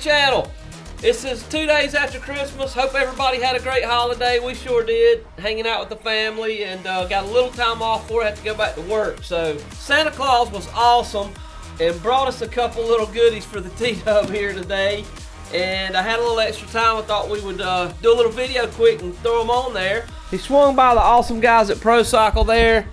channel. This is 2 days after Christmas. Hope everybody had a great holiday. We sure did. Hanging out with the family and got a little time off before I had to go back to work. So Santa Claus was awesome and brought us a couple little goodies for the T-Dub here today. And I had a little extra time. I thought we would do a little video quick and throw them on there. He swung by the awesome guys at Pro Cycle there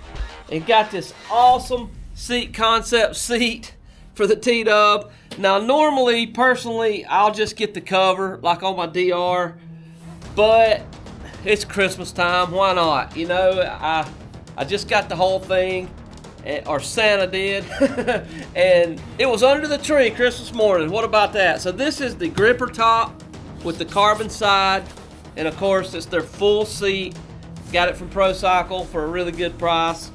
and got this awesome Seat Concepts seat for the T-Dub. Now normally, personally, I'll just get the cover like on my DR, but it's Christmas time, why not? You know, I just got the whole thing, or Santa did, and it was under the tree Christmas morning. What about that? So this is the gripper top with the carbon side, and of course it's their full seat. Got it from Pro Cycle for a really good price.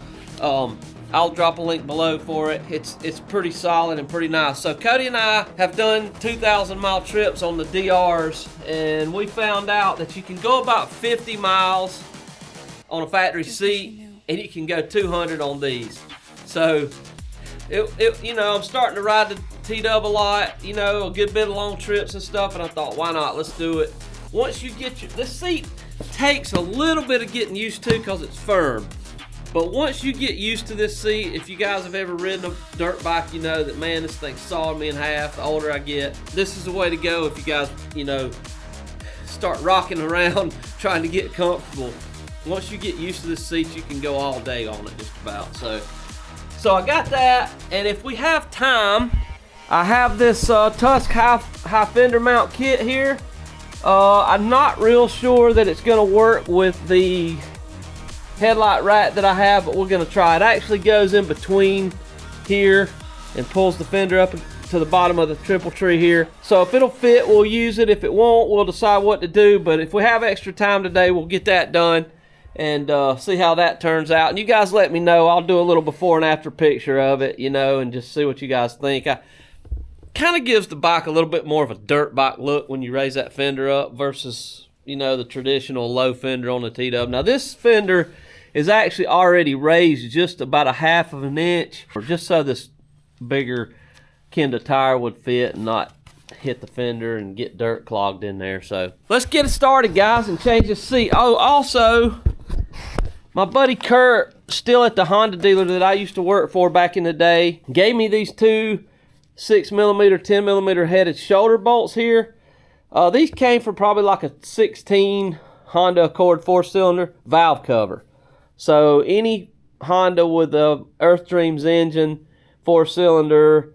I'll drop a link below for it. It's pretty solid and pretty nice. So Cody and I have done 2,000 mile trips on the DRs, and we found out that you can go about 50 miles on a factory seat, and you can go 200 on these. So, you know, I'm starting to ride the T-Dub a lot, you know, a good bit of long trips and stuff, and I thought, why not? Let's do it. Once you get this seat takes a little bit of getting used to because it's firm. But once you get used to this seat, if you guys have ever ridden a dirt bike, you know that, man, this thing sawed me in half the older I get. This is the way to go if you guys, you know, start rocking around trying to get comfortable. Once you get used to this seat, you can go all day on it just about. So I got that, and if we have time, I have this Tusk High Fender mount kit here. I'm not real sure that it's going to work with the headlight rack that I have, but we're going to try. It actually goes in between here and pulls the fender up to the bottom of the triple tree here. So if it'll fit, we'll use it. If it won't, we'll decide what to do. But if we have extra time today, we'll get that done and see how that turns out. And you guys let me know. I'll do a little before and after picture of it, you know, and just see what you guys think. Kind of gives the bike a little bit more of a dirt bike look when you raise that fender up versus, you know, the traditional low fender on the T-Dub. Now this fender is actually already raised just about a half of an inch, or just so this bigger Kenda tire would fit and not hit the fender and get dirt clogged in there. So let's get it started, guys, and change the seat. Oh, also, my buddy Kurt, still at the Honda dealer that I used to work for back in the day, gave me these two 6mm, 10mm headed shoulder bolts here. These came from probably like a 16 Honda Accord 4-cylinder valve cover. So any Honda with a Earth Dreams engine, 4-cylinder,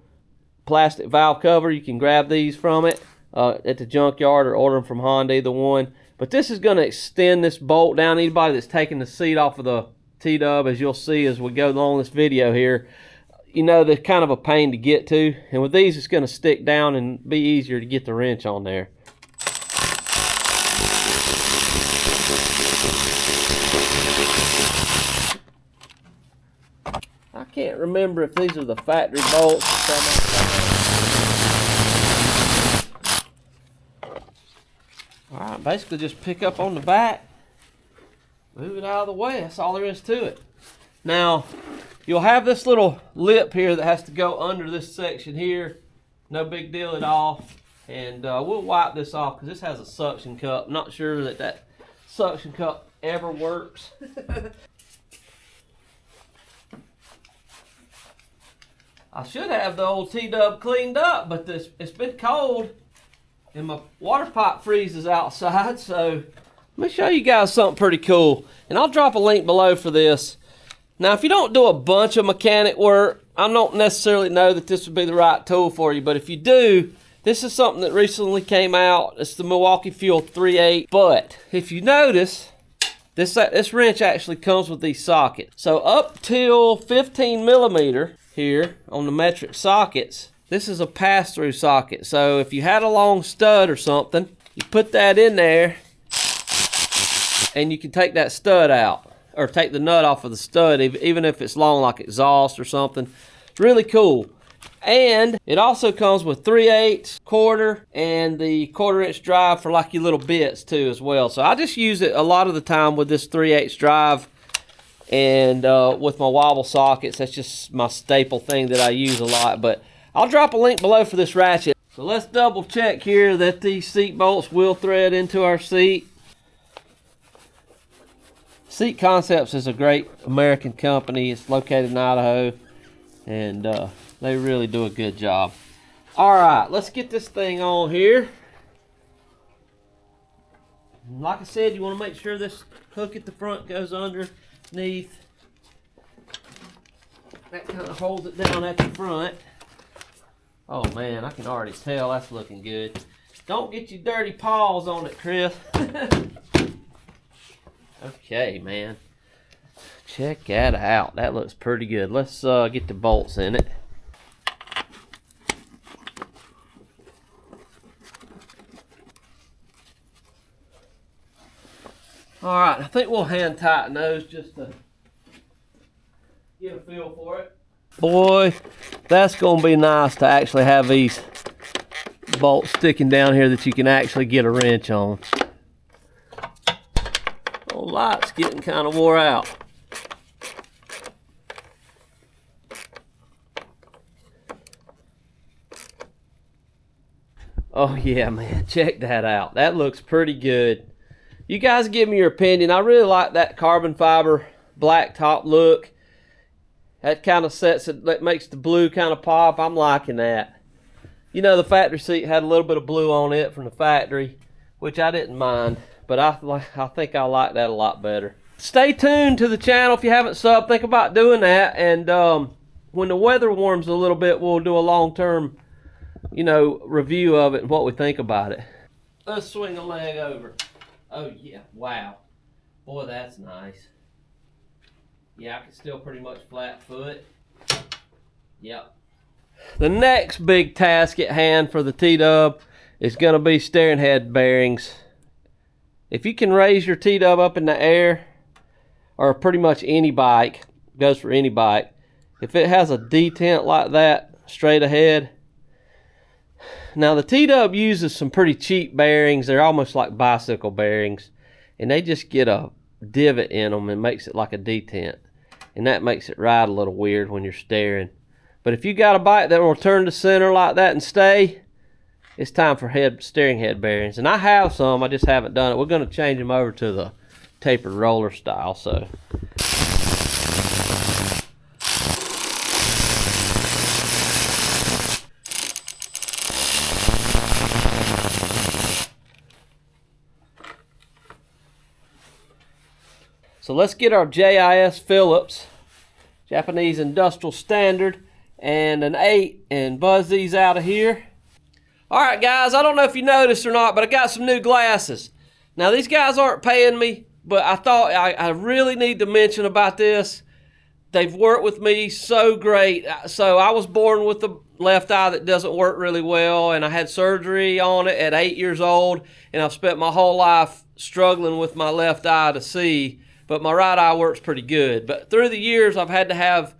plastic valve cover, you can grab these from it at the junkyard or order them from Honda, either one. But this is going to extend this bolt down. Anybody that's taking the seat off of the T-Dub, as you'll see as we go along this video here, you know, they're kind of a pain to get to. And with these, it's going to stick down and be easier to get the wrench on there. I can't remember if these are the factory bolts or something. Alright, basically just pick up on the back, move it out of the way. That's all there is to it. Now, you'll have this little lip here that has to go under this section here. No big deal at all. And we'll wipe this off because this has a suction cup. Not sure that that suction cup ever works. I should have the old T-Dub cleaned up, but it's been cold and my water pipe freezes outside. So let me show you guys something pretty cool. And I'll drop a link below for this. Now, if you don't do a bunch of mechanic work, I don't necessarily know that this would be the right tool for you. But if you do, this is something that recently came out. It's the Milwaukee Fuel 3.8. But if you notice, this wrench actually comes with these sockets. So up till 15mm here on the metric sockets, this is a pass-through socket. So if you had a long stud or something, you put that in there and you can take that stud out, or take the nut off of the stud, even if it's long like exhaust or something. It's really cool. And it also comes with 3/8, quarter, and the 1/4" drive for like your little bits too as well. So I just use it a lot of the time with this 3/8 drive and with my wobble sockets. That's just my staple thing that I use a lot. But I'll drop a link below for this ratchet. So let's double check here that these seat bolts will thread into our seat. Seat Concepts is a great American company. It's located in Idaho, and they really do a good job. All right, let's get this thing on here. Like I said, you want to make sure this hook at the front goes underneath. That kind of holds it down at the front. Oh man, I can already tell that's looking good. Don't get your dirty paws on it, Chris. Okay, man. Check that out. That looks pretty good. Let's get the bolts in it. All right, I think we'll hand tighten those just to get a feel for it. Boy, that's gonna be nice to actually have these bolts sticking down here that you can actually get a wrench on. Oh, light's getting kind of wore out. Oh yeah, man, check that out. That looks pretty good. You guys give me your opinion. I really like that carbon fiber black top look. That kind of sets it, that makes the blue kind of pop. I'm liking that. You know, the factory seat had a little bit of blue on it from the factory, which I didn't mind, but I think I like that a lot better. Stay tuned to the channel if you haven't subbed. Think about doing that, and when the weather warms a little bit, we'll do a long-term, you know, review of it and what we think about it. Let's swing a leg over. Oh yeah, wow. Boy, that's nice. Yeah, I can still pretty much flat foot. Yep. The next big task at hand for the T-Dub is going to be steering head bearings. If you can raise your T-Dub up in the air, or pretty much any bike, goes for any bike, if it has a detent like that straight ahead. Now the T-Dub uses some pretty cheap bearings. They're almost like bicycle bearings, and they just get a divot in them and makes it like a detent, and that makes it ride a little weird when you're steering. But if you got a bike that will turn to center like that and stay, it's time for steering head bearings. And I have some, I just haven't done it. We're going to change them over to the tapered roller style. So let's get our JIS Phillips, Japanese Industrial Standard, and an 8 and buzz these out of here. Alright guys, I don't know if you noticed or not, but I got some new glasses. Now these guys aren't paying me, but I thought I really need to mention about this. They've worked with me so great. So I was born with the left eye that doesn't work really well, and I had surgery on it at 8 years old, and I've spent my whole life struggling with my left eye to see, but my right eye works pretty good. But through the years, I've had to have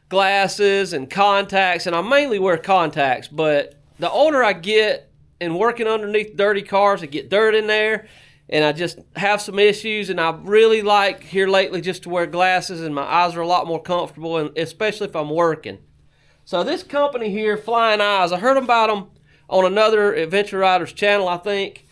glasses and contacts, and I mainly wear contacts, but the older I get and working underneath dirty cars, I get dirt in there, and I just have some issues, and I really like here lately just to wear glasses, and my eyes are a lot more comfortable, and especially if I'm working. So this company here, Flying Eyes, I heard about them on another Adventure Riders channel, I think.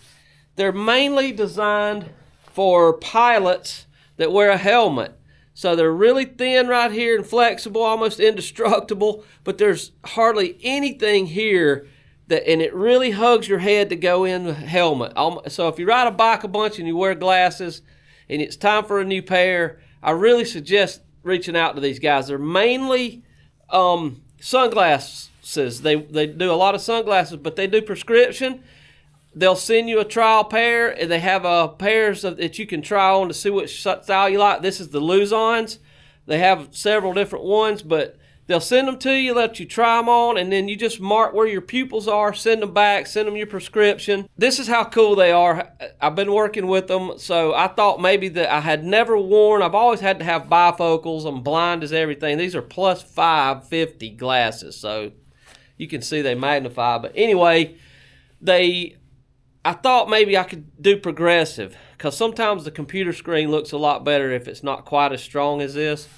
They're mainly designed for pilots that wear a helmet. So they're really thin right here and flexible, almost indestructible, but there's hardly anything here and it really hugs your head to go in the helmet. So if you ride a bike a bunch and you wear glasses and it's time for a new pair, I really suggest reaching out to these guys. They're mainly sunglasses. They do a lot of sunglasses, but they do prescription. They'll send you a trial pair, and they have pairs that you can try on to see which style you like. This is the Luzons. They have several different ones, but they'll send them to you, let you try them on, and then you just mark where your pupils are, send them back, send them your prescription. This is how cool they are. I've been working with them, so I thought maybe that I had never worn. I've always had to have bifocals. I'm blind as everything. These are plus 550 glasses, so you can see they magnify. But anyway, I thought maybe I could do progressive, because sometimes the computer screen looks a lot better if it's not quite as strong as this.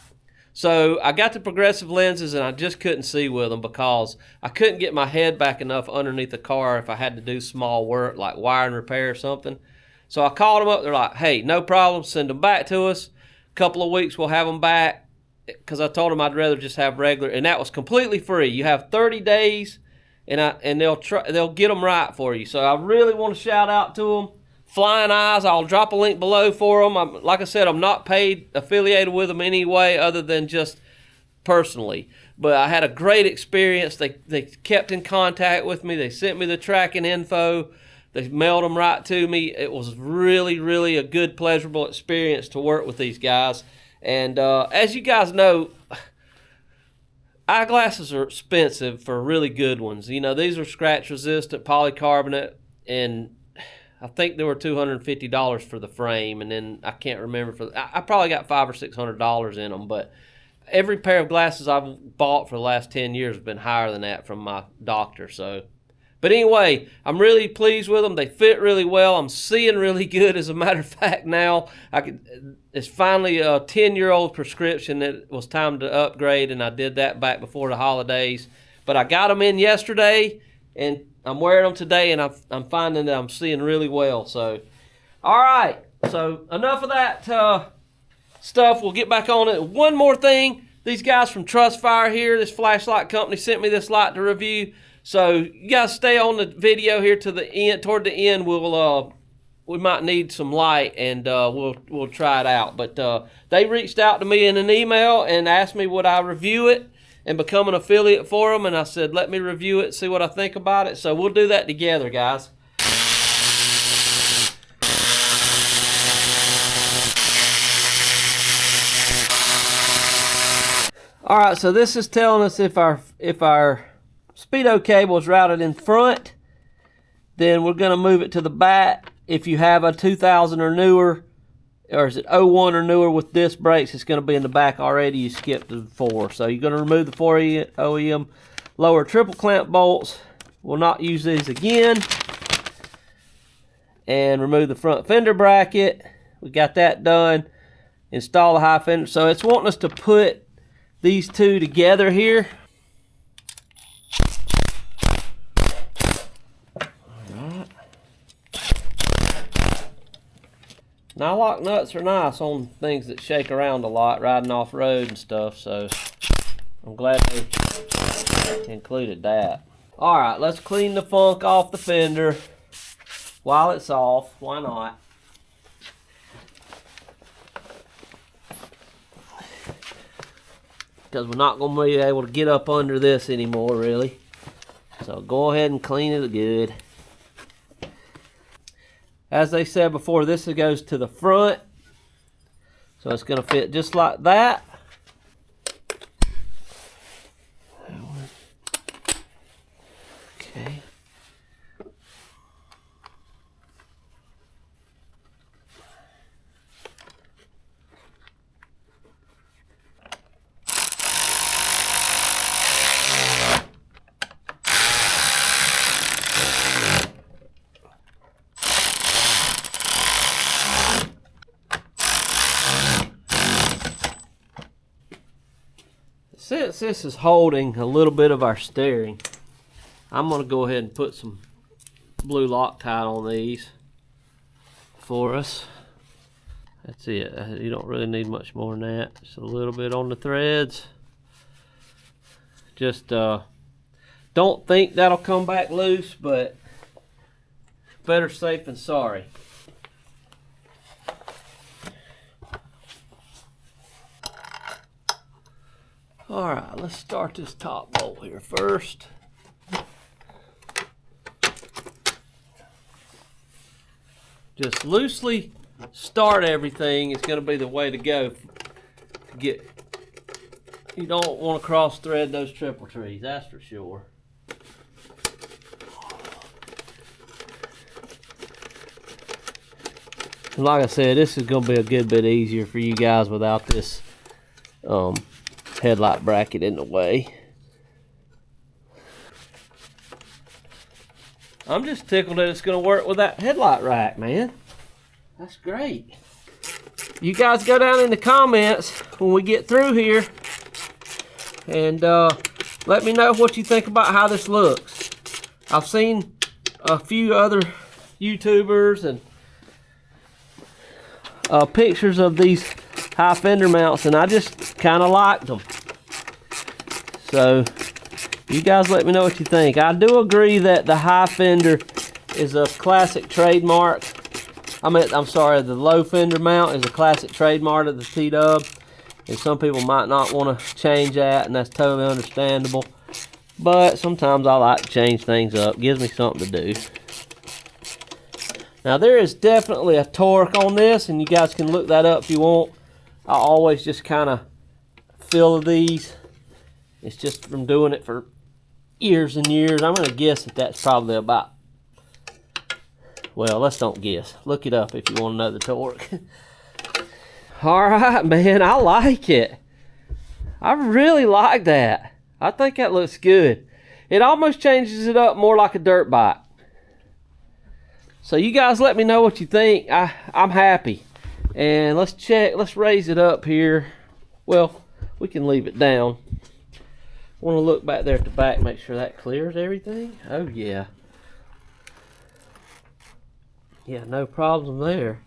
So I got the progressive lenses, and I just couldn't see with them because I couldn't get my head back enough underneath the car if I had to do small work like wiring repair or something. So I called them up. They're like, hey, no problem, send them back to us. A couple of weeks we'll have them back, because I told them I'd rather just have regular, and that was completely free. You have 30 days, and they'll get them right for you. So I really want to shout out to them. Flying Eyes, I'll drop a link below for them. Like I said, I'm not affiliated with them anyway, other than just personally. But I had a great experience. They kept in contact with me. They sent me the tracking info. They mailed them right to me. It was really, really a good, pleasurable experience to work with these guys. And as you guys know, eyeglasses are expensive for really good ones. You know, these are scratch-resistant polycarbonate, and I think they were $250 for the frame, and then I can't remember I probably got $500 or $600 in them. But every pair of glasses I've bought for the last 10 years have been higher than that from my doctor. So, but anyway, I'm really pleased with them. They fit really well. I'm seeing really good. As a matter of fact, now it's finally a 10-year-old prescription that was time to upgrade, and I did that back before the holidays. But I got them in yesterday, and I'm wearing them today, and I'm finding that I'm seeing really well. So, all right. So enough of that stuff. We'll get back on it. One more thing. These guys from Trustfire here, this flashlight company, sent me this light to review. So you guys stay on the video here to the end. Toward the end, we might need some light, and we'll try it out. But they reached out to me in an email and asked me would I review it and become an affiliate for them, and I said, let me review it, see what I think about it. So we'll do that together, guys. All right, so this is telling us if our speedo cable is routed in front, then we're going to move it to the back. If you have a 2000 or newer, or is it 01 or newer with disc brakes, it's going to be in the back already. You skipped the 4. So you're going to remove the 4 OEM lower triple clamp bolts. We'll not use these again. And remove the front fender bracket. We got that done. Install the high fender. So it's wanting us to put these two together here. Nylock nuts are nice on things that shake around a lot, riding off road and stuff, so I'm glad they included that. Alright, let's clean the funk off the fender while it's off. Why not? Because we're not going to be able to get up under this anymore, really. So go ahead and clean it good. As they said before, this goes to the front. So it's going to fit just like that. Okay. Since this is holding a little bit of our steering, I'm going to go ahead and put some blue Loctite on these for us. That's it. You don't really need much more than that. Just a little bit on the threads. Just don't think that'll come back loose, but better safe than sorry. Alright, let's start this top bolt here first. Just loosely start everything. It's going to be the way to go. You don't want to cross thread those triple trees, that's for sure. And like I said, this is going to be a good bit easier for you guys without this headlight bracket in the way. I'm just tickled that it's going to work with that headlight rack, man. That's great. you guys go down in the comments when we get through here and let me know what you think about how this looks. I've seen a few other YouTubers and pictures of these high fender mounts, and I just kind of liked them. So you guys let me know what you think. I do agree that the high fender is a classic trademark. I'm sorry, the low fender mount is a classic trademark of the T-Dub, and some people might not want to change that, and that's totally understandable. But sometimes I like to change things up. Gives me something to do. Now there is definitely a torque on this, and you guys can look that up if you want. I always just kind of feel these. It's just from doing it for years and years. I'm going to guess that that's probably about, well, let's don't guess. Look it up if you want to know the torque. Alright, man, I like it. I really like that. I think that looks good. It almost changes it up more like a dirt bike. So you guys let me know what you think. I'm happy. And let's check, let's raise it up here. Well, we can leave it down. Want to look back there at the back, make sure that clears everything. Oh yeah. Yeah, no problem there.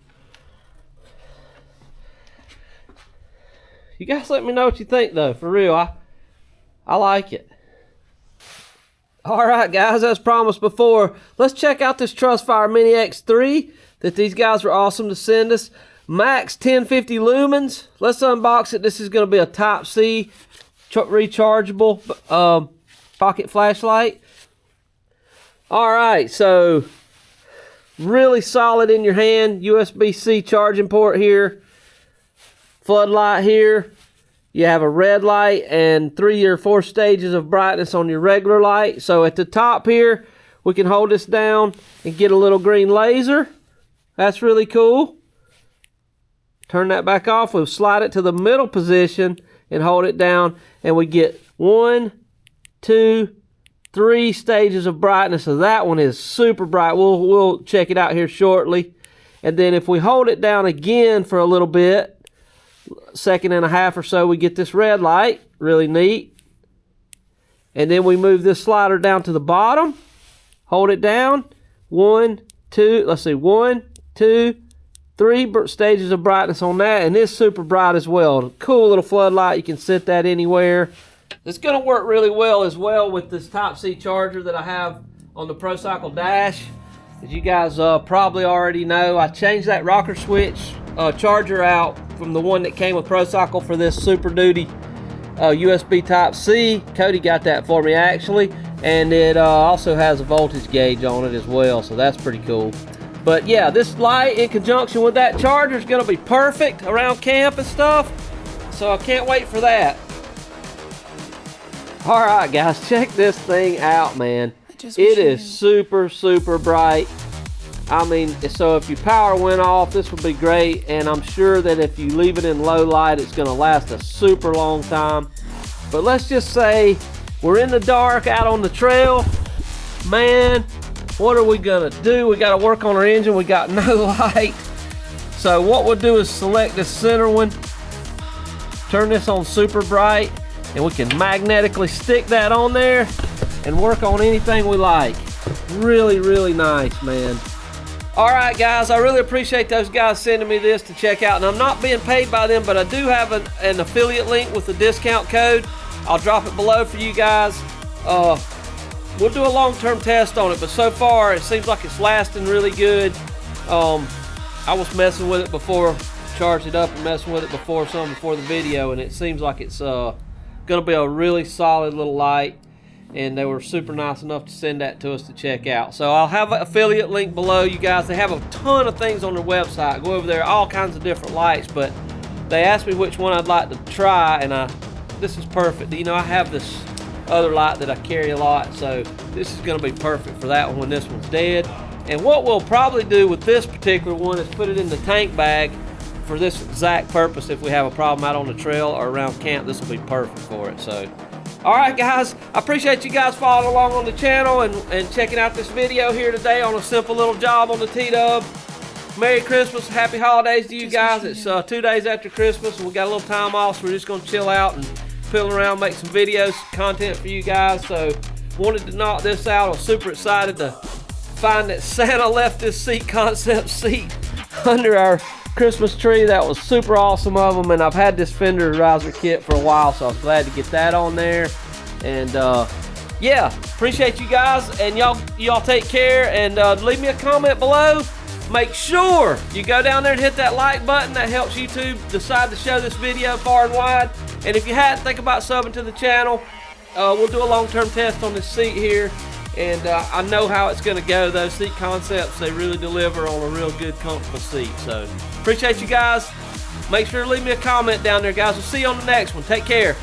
You guys let me know what you think though, for real. I like it. Alright guys, as promised before, let's check out this Trustfire Mini X3 that these guys were awesome to send us. Max 1050 lumens. Let's unbox it. This is going to be a Type-C rechargeable pocket flashlight. Alright, so really solid in your hand. USB-C charging port here. Floodlight here. You have a red light and 3 or 4 stages of brightness on your regular light. So at the top here, we can hold this down and get a little green laser. That's really cool. Turn that back off. We'll slide it to the middle position and hold it down, and we get 1, 2, 3 stages of brightness. So that one is super bright. We'll check it out here shortly. And then if we hold it down again for a little bit, second and a half or so, we get this red light. Really neat. And then we move this slider down to the bottom. Hold it down. 1, 2, let's see, 1, 2, 3 stages of brightness on that, and it's super bright as well. Cool little floodlight. You can set that anywhere. It's going to work really well as well with this Type-C charger that I have on the ProCycle Dash. As you guys probably already know, I changed that rocker switch charger out from the one that came with ProCycle for this Super Duty USB Type-C. Cody got that for me actually, and it also has a voltage gauge on it as well, so that's pretty cool. But yeah, this light in conjunction with that charger is going to be perfect around camp and stuff, so I can't wait for that. Alright guys, check this thing out, man. It is super bright. I mean, so if your power went off, this would be great, and I'm sure that if you leave it in low light, it's going to last a super long time. But let's just say we're in the dark out on the trail. Man, what are we going to do? We got to work on our engine. We got no light. So what we'll do is select this center one, turn this on super bright, and we can magnetically stick that on there and work on anything we like. Really nice, man. Alright guys, I really appreciate those guys sending me this to check out, and I'm not being paid by them, but I do have an affiliate link with the discount code. I'll drop it below for you guys. We'll do a long-term test on it, but so far it seems like it's lasting really good. I was messing with it before, charged it up and messing with it before the video, and it seems like it's gonna be a really solid little light, and they were super nice enough to send that to us to check out. So I'll have an affiliate link below, you guys. They have a ton of things on their website. Go over there, all kinds of different lights, but they asked me which one I'd like to try, and this is perfect. You know, I have this other light that I carry a lot, so this is going to be perfect for that one when this one's dead. And what we'll probably do with this particular one is put it in the tank bag for this exact purpose. If we have a problem out on the trail or around camp, this will be perfect for it. So alright guys, I appreciate you guys following along on the channel and checking out this video here today on a simple little job on the T-Dub. Merry Christmas, Happy Holidays to you guys. It's 2 days after Christmas, and we got a little time off, so we're just gonna chill out and fiddle around, make some videos, content for you guys. So wanted to knock this out. I was super excited to find that Santa left this Seat Concepts seat under our Christmas tree. That was super awesome of them, and I've had this Fender riser kit for a while, so I was glad to get that on there. And yeah, appreciate you guys, and y'all take care, and leave me a comment below. Make sure you go down there and hit that like button. That helps YouTube decide to show this video far and wide. And if you hadn't, think about subbing to the channel. We'll do a long-term test on this seat here, and I know how it's going to go. Those Seat Concepts, they really deliver on a real good, comfortable seat. So appreciate you guys. Make sure to leave me a comment down there, guys. We'll see you on the next one. Take care.